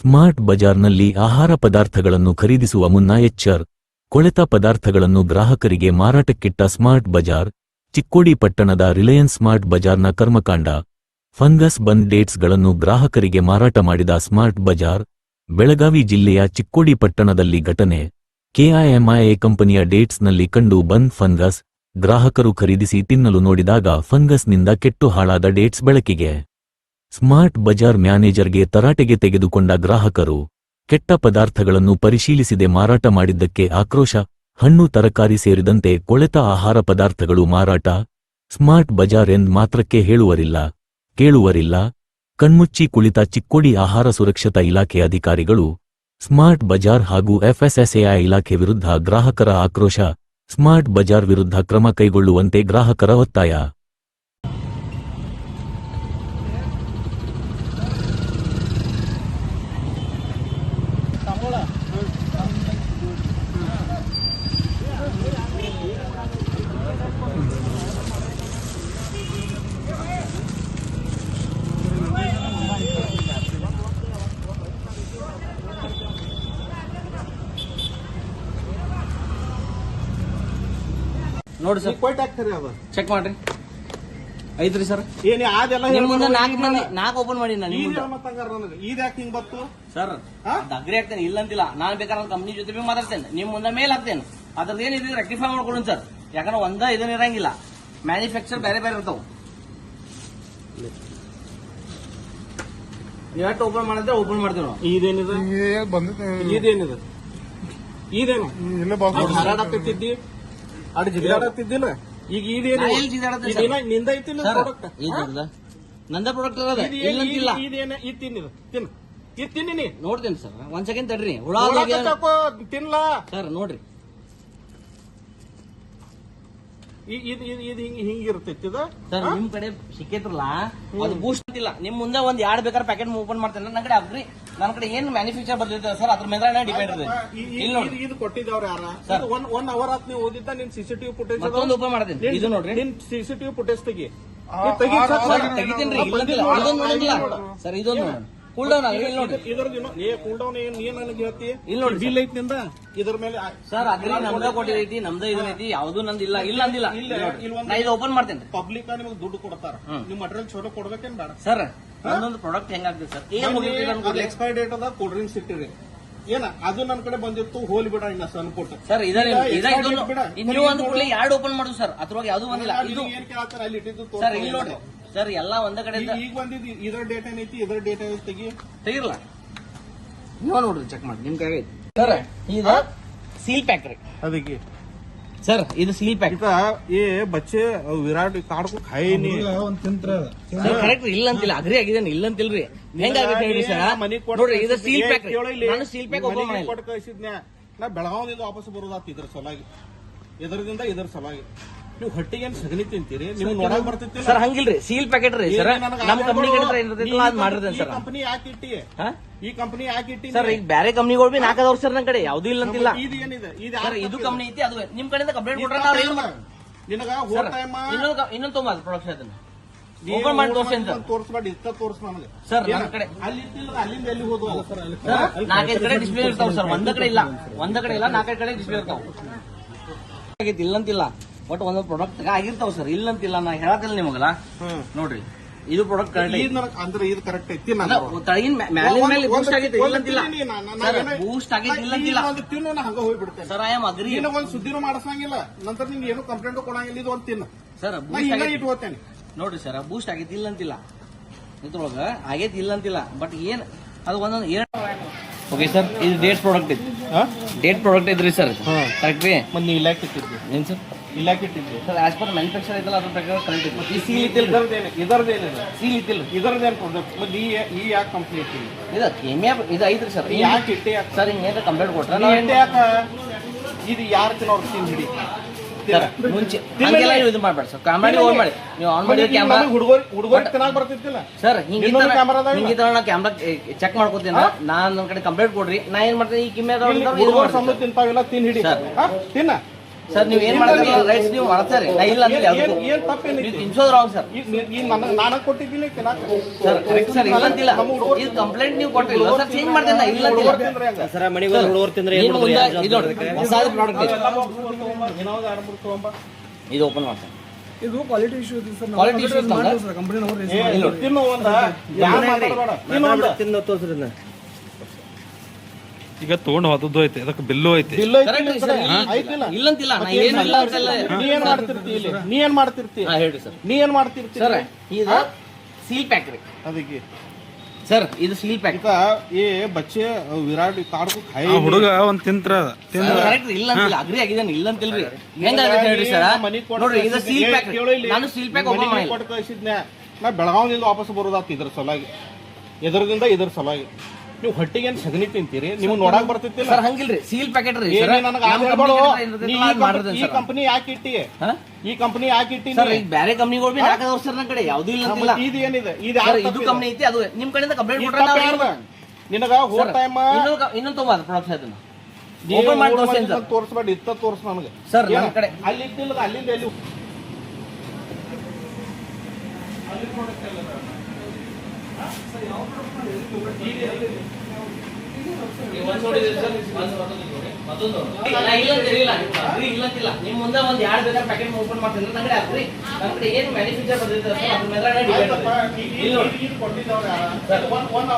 Smart ಬಜಾರ್ನಲ್ಲಿ ಆಹಾರ ಪದಾರ್ಥಗಳನ್ನು ಖರೀದಿಸುವ ಮುನ್ನ ಎಚ್ಚರ್. ಕೊಳೆತ ಪದಾರ್ಥಗಳನ್ನು ಗ್ರಾಹಕರಿಗೆ ಮಾರಾಟಕ್ಕಿಟ್ಟ ಸ್ಮಾರ್ಟ್ ಬಜಾರ್. ಚಿಕ್ಕೋಡಿ ಪಟ್ಟಣದ ರಿಲಯನ್ಸ್ ಸ್ಮಾರ್ಟ್ ಬಜಾರ್ನ ಕರ್ಮಕಾಂಡ. ಫಂಗಸ್ ಬಂದ್ ಡೇಟ್ಸ್ಗಳನ್ನು ಗ್ರಾಹಕರಿಗೆ ಮಾರಾಟ ಮಾಡಿದ ಸ್ಮಾರ್ಟ್ ಬಜಾರ್. ಬೆಳಗಾವಿ ಜಿಲ್ಲೆಯ ಚಿಕ್ಕೋಡಿ ಪಟ್ಟಣದಲ್ಲಿ ಘಟನೆ. ಕೆಐಎಂಐಎ ಕಂಪನಿಯ ಡೇಟ್ಸ್ನಲ್ಲಿ ಕಂಡು ಬಂದ್ ಫಂಗಸ್. ಗ್ರಾಹಕರು ಖರೀದಿಸಿ ತಿನ್ನಲು ನೋಡಿದಾಗ ಫಂಗಸ್ನಿಂದ ಕೆಟ್ಟು ಹಾಳಾದ ಡೇಟ್ಸ್ ಬೆಳಕಿಗೆ. ಸ್ಮಾರ್ಟ್ ಬಜಾರ್ ಮ್ಯಾನೇಜರ್ಗೆ ತರಾಟೆಗೆ ತೆಗೆದುಕೊಂಡ ಗ್ರಾಹಕರು. ಕೆಟ್ಟ ಪದಾರ್ಥಗಳನ್ನು ಪರಿಶೀಲಿಸದೆ ಮಾರಾಟ ಮಾಡಿದ್ದಕ್ಕೆ ಆಕ್ರೋಶ. ಹಣ್ಣು ತರಕಾರಿ ಸೇರಿದಂತೆ ಕೊಳೆತ ಆಹಾರ ಪದಾರ್ಥಗಳು ಮಾರಾಟ. ಸ್ಮಾರ್ಟ್ ಬಜಾರ್ ಎಂದ್ ಮಾತ್ರಕ್ಕೆ ಹೇಳುವರಿಲ್ಲ, ಕೇಳುವರಿಲ್ಲ. ಕಣ್ಮುಚ್ಚಿ ಕುಳಿತ ಚಿಕ್ಕೋಡಿ ಆಹಾರ ಸುರಕ್ಷತಾ ಇಲಾಖೆ ಅಧಿಕಾರಿಗಳು. ಸ್ಮಾರ್ಟ್ ಬಜಾರ್ ಹಾಗೂ ಎಫ್ಎಸ್ಎಸ್ಎಐ ಇಲಾಖೆ ವಿರುದ್ಧ ಗ್ರಾಹಕರ ಆಕ್ರೋಶ. ಸ್ಮಾರ್ಟ್ ಬಜಾರ್ ವಿರುದ್ಧ ಕ್ರಮ ಕೈಗೊಳ್ಳುವಂತೆ ಗ್ರಾಹಕರ ಒತ್ತಾಯ. ನೋಡಿ ಸರ್, ಚೆಕ್ ಮಾಡ್ರಿ. ಐತ್ರಿ ಸರ್. ನಿಮ್ ಮುಂದೆ ನಾಲ್ಕು ಓಪನ್ ಮಾಡಿ ಸರ್. ಅಗ್ರಿ ಆಗ್ತೇನೆ, ಇಲ್ಲ ಅಂತಿಲ್ಲ. ನಾನ್ ಬೇಕಾದ್ರೆ ಕಂಪ್ನಿ ಜೊತೆ ಮಾತಾಡ್ತೇನೆ, ನಿಮ್ ಮುಂದೆ ಮೇಲ್ ಹಾಕ್ತೇನೆ. ಅದ್ರದ್ದು ಏನಿದೆ ರೆಕ್ಟಿಫೈ ಮಾಡ್ಕೊಡೋಣ ಸರ್. ಯಾಕಂದ್ರೆ ಇದನ್ನ ಇರಂಗಿಲ್ಲ, ಮ್ಯಾನುಫ್ಯಾಕ್ಚರ್ ಬೇರೆ ಬೇರೆ ಇರ್ತಾವ. ನೀವೆಷ್ಟು ಓಪನ್ ಮಾಡಿದ್ರೆ ಓಪನ್ ಮಾಡ್ತೀವಿ ನಾವು. ಇದೇನಿದೆ ಇದೇನು ಅಡ್ ಜಿಗಾಡತ್ತಿದ್ದಿಲ್ಲ. ಈಗ ಇದೇನು ನಿಂದ ಐತಿ ನಂದ ಪ್ರಾಡಕ್ಟ್ ಇರೋದ ಇಲ್ಲಂತಿಲ್ಲ. ಇದು ತಿನ್ನಿ ನೋಡ್ತೇನೆ ಸರ್, ಒಂದ್ ಸೆಕೆಂಡ್ ತಡ್ರಿ. ತಿನ್ಲ ಸರ್ ನೋಡ್ರಿ, ಇದು ಹಿಂಗಿರ್ತೈತಿ ಸರ್. ನಿಮ್ ಕಡೆ ಸಿಕ್ಕೇತ್ರಲ್ಲ, ಅದು ಬೂಸ್ಟ್ ಅಂತಿಲ್ಲ. ನಿಮ್ ಮುಂದೆ ಒಂದ್ 2 ಬೇಕಾದ್ರೆ ಪ್ಯಾಕೆಟ್ ಓಪನ್ ಮಾಡ್ತೇನೆ. ನನ್ನ ಕಡೆ ಅಗ್ರಿ, ನನ್ನ ಕಡೆ ಏನ್ ಮ್ಯಾನುಫ್ಯಾಕ್ಚರ್ ಬರ್ತಿರ್ತದೆ ಸರ್, ಅದ್ರ ಮೇಲೆ ಡಿಪೆಂಡ್ ಇರ್ತದೆ. ಇದು ಕೊಟ್ಟಿದ್ದವ್ರ ಯಾರ ಸರ್? 1 ಅವರ್ ಆತ್ ನೀವು ಓದಿದ್ದ ನಿನ್ ಸಿಸಿಟಿವಿ ಫುಟೇಜ್ ಮತ್ತೊಂದು ಓಪನ್ ಮಾಡ್ತೇನೆ. ಇದು ನೋಡ್ರಿ, ನಿನ್ ಸಿಸಿಟಿವಿ ಫುಟೇಜ್ ತೆಗಿತೇನ್ರಿ. ಇದೊಂದು ನೋಡಿಲ್ಲ ಸರ್, ಇದೊಂದು ನೋಡೋಣ. ಕೂಲ್ ಡೌನ್ ಆಗ್ರಿ. ಇಲ್ಲಿ ನೋಡ್ರಿ, ಕೂಲ್ ಡೌನ್ ಏನ್ ನನಗೆ ಹೇಳ್ತಿ? ಇಲ್ಲಿ ನೋಡ್ರಿ, ಬಿಲ್ ಐತಿ ನಿಂದ ಇದ್ರ ಮೇಲೆ ಸರ್. ಅಗ್ರಿ ನಮ್ದ ಕೊಟ್ಟಿದೈತಿ, ನಮ್ದ ಇದೈತಿ, ಯಾವ್ದು ನಂದು ಇಲ್ಲ. ಇಲ್ಲ ಅಂದಿಲ್ಲ. ನಾ ಇದು ಓಪನ್ ಮಾಡ್ತೇನೆ. ಪಬ್ಲಿಕ್ ನಿಮ್ಗೆ ದುಡ್ಡು ಕೊಡ್ತಾರ, ನಿಮ್ ಮಟೀರಿಯಲ್ ಚಲೋ ಕೊಡ್ಬೇಕೇನ್ ಬೇಡ ಸರ್? ಒಂದೊಂದು ಪ್ರಾಡಕ್ಟ್ ಹೆಂಗಾಗ್ತದೆ ಸರ್, ಏನ್ ಎಕ್ಸ್ಪೈರಿ ಡೇಟ್ ಅದ ಕೂಲ್ ಡ್ರಿಂಕ್ಸ್ ಇಟ್ಟಿರಿ. ಏನ ಅದು ನನ್ ಕಡೆ ಬಂದಿತ್ತು, ಹೋಲಿ ಬಿಡ ಇನ್ನ ಸಣ್ಣ ಸರ್. ನೀವು ಒಂದು ಕೂಡಲೇ 2 ಓಪನ್ ಮಾಡುದು ಸರ್, ಅದ್ರೊಳಗೆ ಯಾವ್ದು ಬಂದಿಲ್ಲ. ಇದು ಏನ್ ಕೇಳ್ತಾರ ಅಲ್ಲಿ ಇಟ್ಟಿದ್ದು ಸರ್, ಇಲ್ಲಿ ನೋಡ್ರಿ ಸರ್, ಎಲ್ಲ ಒಂದ ಕಡೆ ಈಗ ಬಂದಿದ್ದು. ಇದ್ರ ಡೇಟ್ ಏನೈತಿ, ಇದ್ರ ಡೇಟ್ ಏನೈತಿ ತೆಗಿರಲ್ಲ. ನೀವು ನೋಡ್ರಿ, ಚೆಕ್ ಮಾಡಿ ನಿಮ್ ಕೈ ಸರ್. ಇದು ಸೀಲ್ ಪ್ಯಾಕ್ ರೀ ಅದಕ್ಕೆ ಸರ್. ಇದು ಸೀಲ್ ಪ್ಯಾಕ್. ಏ ಬಚ್ಚೆ ವಿರಾಟ್ ಕಾಡ್ಕು ಖಾಯಿನಿ ಕರೆಕ್ಟ್. ಇಲ್ಲ ಅಂತಿಲ್ಲ, ಅಗ್ರಿ ಆಗಿದ್ದೇನೆ, ಇಲ್ಲ ಅಂತಿಲ್ರಿ. ಹೆಂಗಾಗುತ್ತೆ ಹೇಳಿ ಸರ್? ನೋಡ್ರಿ, ಇದು ಸೀಲ್ ಪ್ಯಾಕ್. ನಾನು ಸೀಲ್ ಪ್ಯಾಕ್ ಓಪನ್ ಮಾಡಿ ಕೊಟ್ಟು ಕಳಿಸಿದ್ನ. ನಾ ಬೆಳಗಾವಿಯಿಂದ ವಾಪಸ್ ಬರೋದಾತ್ ಇದ್ರ ಸಲುವಾಗಿ, ಇದರದಿಂದ ಇದರ ಸಲುವಾಗಿ. ನೀವು ಹೊಟ್ಟಿಗೆ ಸಗಣಿ ತಿಂತೀರಿ, ನೀವು ನೋಡಕ್ ಬರ್ತಿರ್ತೀರಿ ಸರ್. ಹಂಗಿಲ್ರಿ, ಸೀಲ್ ಪ್ಯಾಕೆಟ್ ರೀ ಸರ್. ನಮ್ಮ ಕಂಪ್ನಿ ಮಾಡಿರ್ತೇನೆ ಸರ್. ಕಂಪನಿ ಯಾಕೆ ಇಟ್ಟಿ? ಈ ಕಂಪನಿ ಯಾಕೆ ಇಟ್ಟಿ ಸರ್? ಈಗ ಬೇರೆ ಕಂಪ್ನಿಗಳು ಬಿ 4 ಅದಾವ ಸರ್ ನನ್ನ ಕಡೆ, ಯಾವ್ದು ಇಲ್ಲ ಅಂತಿಲ್ಲ. ಇದು ಏನಿದೆ ಸರ್, ಇದು ಕಂಪ್ನಿ ಐತಿ, ಅದು ನಿಮ್ ಕಡೆಯಿಂದ ಕಂಪ್ಲೇಂಟ್ ಕೊಟ್ರೆ ನಾವು ಏನು ನಿನಗ ಇನ್ನೊಂದು ತೊಗೊಂಬ ಪ್ರೊಡಕ್ಷನ್ ಅದನ್ನ ಓಪನ್ ಮಾಡಿ ತೋರಿಸಿ ಅಂತ ತೋರಿಸ್ಬೇಡಿ. ಇಷ್ಟ ತೋರ್ಸ್ ನನಗೆ ಸರ್. ನನ್ನ ಕಡೆ ಅಲ್ಲಿ ಅಲ್ಲಿಂದ ಎಲ್ಲಿ ಹೋದ್ವು? 4-5 ಕಡೆ ಡಿಸ್ಪ್ಲೇ ಇರ್ತಾವ ಸರ್. ಒಂದ ಕಡೆ ಇಲ್ಲ, 4-5 ಕಡೆ ಡಿಸ್ಪ್ಲೇ ಇರ್ತಾವ. ಇಲ್ಲಂತಿಲ್ಲ, ಬಟ್ ಒಂದೊಂದು ಪ್ರಾಡಕ್ಟ್ ಆಗಿರ್ತಾವ ಸರ್. ಇಲ್ಲಂತಿಲ್ಲ, ನಾ ಹೇಳತ್ತಿಲ್ಲ ನಿಮಗಲ್ಲ. ನೋಡ್ರಿ, ಇದು ಪ್ರಾಡಕ್ಟ್ ಕರೆಕ್ಟ್ ಅಂದ್ರೆ ಇದು ಕರೆಕ್ಟ್ ಐತಿ. ತಳಗಿನ ಮೇಲೆ ಬೂಸ್ಟ್ ಆಗೈತೆ, ಇಲ್ಲಂತಿಲ್ಲ ಬೂಸ್ಟ್ ಆಗೈತೆ, ಇಲ್ಲಂತಿಲ್ಲ. ತಿನ್ನು, ಹಂಗ ಹೋಗ್ಬಿಡ್ತೇನೆ ಸರ್. I am agri. ಒಂದ್ ಸುದ್ದಿನೂ ಮಾಡಿಸಂಗಿಲ್ಲ, ನಂತರ ನಿಮ್ಗೆ ಏನು ಕಂಪ್ಲೇಂಟ್ ಕೊಡಂಗಿಲ್ಲ. ಇದು ಒಂದು ತಿನ್ನು ಸರ್. ಇಟ್ಕೋತೇನೆ ನೋಡ್ರಿ ಸರ್, ಬೂಸ್ಟ್ ಆಗೈತಿ, ಇಲ್ಲಂತಿಲ್ಲ. ಇದ್ರೊಳಗ ಆಗೈತಿ, ಇಲ್ಲಂತಿಲ್ಲ. ಬಟ್ ಏನ್ ಅದು ಒಂದೊಂದು ಓಕೆ ಸರ್. ಇದು ಡೇಟ್ ಪ್ರಾಡಕ್ಟ್ ಐತಿ, ಡೇಟ್ ಪ್ರಾಡಕ್ಟ್ ಐತ್ರಿ ಸರ್. ಕರೆಕ್ಟ್ ರೀ. ಮತ್ತೆ ನೀವು ಇಲಾಖೆ ಇಟ್ಟಿದ್ರಿ ಏನ್ ಸರ್? ಇಲಾಖೆ ಇಟ್ಟಿದ್ರಿ ಸರ್. ಆಸ್ ಪರ್ ಮ್ಯಾನುಫ್ಯಾಕ್ಚರ್ ಐತಲ್ಲ, ಅದ್ರ ಪ್ರಕಾರ ಕರೆಕ್ಟ್ ಐತಿ. ಈ ಸೀಲ್ ಇತ್ತಿಲ್ಲ, ಇದರದೇನಿದೆ ಸೀಲ್ ಇತ್ತಿಲ್ಲ. ಇದರದೇನು ಪ್ರಾಡಕ್ಟ್? ಮತ್ತೆ ಈ ಯಾಕೆ ಕಂಪ್ನಿ ಇಟ್ಟಿಲ್ಲ? ಇದು ಐತ್ರಿ ಸರ್. ಯಾಕೆ ಇಟ್ಟೆ? ಸರ್, ಹಿಂಗೇನ ಕಂಪ್ಲೇಂಟ್ ಕೊಟ್ರೆ ಯಾಕ ಇದು ಯಾರು ತಿನ್ನೋರು ತಿನ್ ಹಿಡಿ ಮುಂಚೆ ಹಂಗೆಲ್ಲ ಇದು ಮಾಡ್ಬೇಡ ಸರ್. ಕ್ಯಾಮ್ರಾ ಆನ್ ಮಾಡಿ, ನೀವು ಆನ್ ಮಾಡಿ ಕ್ಯಾಮ್ರಾ. ಹುಡುಗರು ತಿನ್ನಾಗ ಬರ್ತಿದ್ದಿಲ್ಲ ಸರ್. ಹಿಂಗೆ ನಾ ಕ್ಯಾಮ್ರಾ ಚೆಕ್ ಮಾಡ್ಕೋತೀನಿ. ನಾನ್ ನನ್ನ ಕಡೆ ಕಂಪ್ಲೇಂಟ್ ಕೊಡ್ರಿ, ನಾ ಏನ್ ಮಾಡ್ತೀನಿ, ಈ ಕಿಮ್ಮೆ ತಿಂತಾವಿಲ್ಲ ತಿನ್ ಹಿಡಿ ತಿನ್ನ. ಸರ್ ನೀವು ಏನ್ ಮಾಡ್ತೀರ ರೈಟ್ಸ್ ನೀವು ಮಾಡ್ತಾರೆ ನಾ ಇಲ್ಲ ಅಂದ್ರೆ ಯಾವ್ದು ಏನ್ ತಪ್ಪೇನೈತಿ ನೀವು ತಿನ್ಸೋದು ರಾಂಗ್ ಸರ್ ಈಗ ನನಗೆ ಕೊಟ್ಟಿದ್ದಿಲ್ಲ ತಿನ್ನಾಕ ಸರ್ ಕರೆಕ್ಟ್ ಸರ್ ಇಲ್ಲ ಅಂತಿಲ್ಲ ಇದು ಕಂಪ್ಲೇಂಟ್ ನೀವು ಕೊಟ್ಟಿಲ್ಲ ಸರ್ ಚೇಂಜ್ ಮಾಡ್ತೇನೆ ನಾ ಇಲ್ಲ ಅಂತಿಲ್ಲ ಸರ ಮನೆಗೆ ಹುಡುಗರು ತಿಂದ್ರೆ ಏನು ಮುಂದೆ ಇದು ನೋಡ್ರಿ ಹೊಸ ಪ್ರಾಡಕ್ಟ್ ಏನಾದ್ರು ಆರ್ಡರ್ ತಗೊಂಬ ಇದು ಓಪನ್ ಮಾಡ್ತೇನೆ ಇದು ಕ್ವಾಲಿಟಿ ಇಶ್ಯೂ ಇದೆ ಸರ್ Quality issue ಇದೆ ಸರ್? ಕಂಪನಿ ತಿನ್ನು ಒಂದ ಯಾರು ಮಾತಾಡಬೇಡ ತಿನ್ನು ಒಂದ ತಿಂದು ತೋರಿಸ್ರಿ ಈಗ ತಗೊಂಡ್ ಹೋದದ್ದು ಐತಿ ಅದಕ್ಕೆ ಬಿಲ್ಲು ಐತಿ ಇಲ್ಲ ಕರೆಕ್ಟ್ ಸರ್ ಐತಿಲ್ಲ ಇಲ್ಲ ಅಂತಿಲ್ಲ ನಾ ಏನು ಇಲ್ಲ ಅಂತಲ್ಲ ನೀ ಏನ್ ಮಾಡ್ತಿರ್ತಿ ಇಲ್ಲಿ ನೀ ಏನ್ ಮಾಡ್ತಿರ್ತಿ ಹಾ ಹೇಳ್ರಿ ಸರ್ ನೀ ಏನ್ ಮಾಡ್ತಿರ್ತಿ ಸರ್ ಇದು ಸೀಲ್ ಪ್ಯಾಕ್ ರೀ ಅದಕ್ಕೆ ಸರ್ ಇದು ಸೀಲ್ ಪ್ಯಾಕ್ ಈಗ ये बच्चे विराट कार्ड को खाए ಆ ಹುಡುಗ ಒಂದ್ ತಿಂತ್ರ ಕರೆಕ್ಟ್ ಇಲ್ಲ ಅಂತಿಲ್ಲ ಅಗ್ರಿ ಆಗಿದ್ದಾನೆ ಇಲ್ಲ ಅಂತಿಲ್ರಿ ಹೆಂಗಾಗುತ್ತೆ ಹೇಳ್ರಿ ಸರ್ ನೋಡ್ರಿ ಇದು ಸೀಲ್ ಪ್ಯಾಕ್ ನಾನು ಸೀಲ್ ಪ್ಯಾಕ್ ಓಪನ್ ಮಾಡಿಲ್ಲ ಕೊಟ್ಟು ಕಳಿಸಿದ್ನೆ ನಾ ಬೆಳಗಾವಿಯಿಂದ ವಾಪಸ್ ಬರೋದಾತ ಇದ್ರ ಸಲುವಾಗಿ ಎದರದಿಂದ ಇದ್ರ ಸಲುವಾಗಿ ನೀವು ಹೊಟ್ಟಿಗೆ ಏನ್ ಸಗಣಿ ತಿಂತೀರಿ ನಿಮ್ಗೆ ನೋಡಕ್ ಬರ್ತಿತ್ತಿಲ್ಲ ಸರ್ ಹಂಗಿಲ್ರಿ ಸೀಲ್ ಪ್ಯಾಕೆಟ್ ರೀ ಸರ್ ನನಗೆ ಈ ಕಂಪನಿ ಯಾಕೆ ಇಟ್ಟಿ ಈ ಕಂಪನಿ ಯಾಕೆ ಇಟ್ಟಿ ಸರ್ ಈಗ ಬೇರೆ ಕಂಪ್ನಿಗಳು ಬಿ ನಾಲ್ಕು ವರ್ಷ ನನ್ನ ಕಡೆ ಯಾವ್ದು ಇಲ್ಲ ಅಂತಿಲ್ಲ ಇದು ಏನಿದೆ ಸರ್ ಇದು ಕಂಪ್ನಿ ಐತಿ ಅದು ನಿಮ್ ಕಡೆಯಿಂದ ಕಂಪ್ಲೇಂಟ್ ಕೊಟ್ರೆ ನಾವು ನಿನಗ ಹೋದ ಟೈಮ್ ಇನ್ನೊಂದು ತಗೋಬಾರ ಪ್ರಾಡಕ್ಟ್ಸ್ ಅದನ್ನ ಓಪನ್ ಮಾಡಿ ತೋರಿಸ್ತೇನೆ ಸರ್ ತೋರಿಸ್ಬೇಡ ಇತ್ತ ತೋರ್ಸ್ ನನಗೆ ಸರ್ ನನ್ನ ಕಡೆ ಅಲ್ಲಿ ಇದ್ದಿಲ್ಲ ಅಲ್ಲಿಂದ ಎಲ್ಲಿ ನಿಮ್ ಮುಂದೆ ಒಂದ್ ಎರಡು ಬೇಕಾದ್ರೆ ಪ್ಯಾಕೆಟ್ ಓಪನ್ ಮಾಡ್ತೀನಿ ನನ್ನ ಕಡೆ ಆಗ್ರಿ ನನ್ನ ಕಡೆ ಏನ್ ಮ್ಯಾನುಫ್ಯಾಕ್ಚರ್ ಬಂದಿದೆ ಅದ್ರ ಮೇಲೆ ಡಿಪೆಂಡ್ ಕೊಟ್ಟಿದ್ದವ್ರು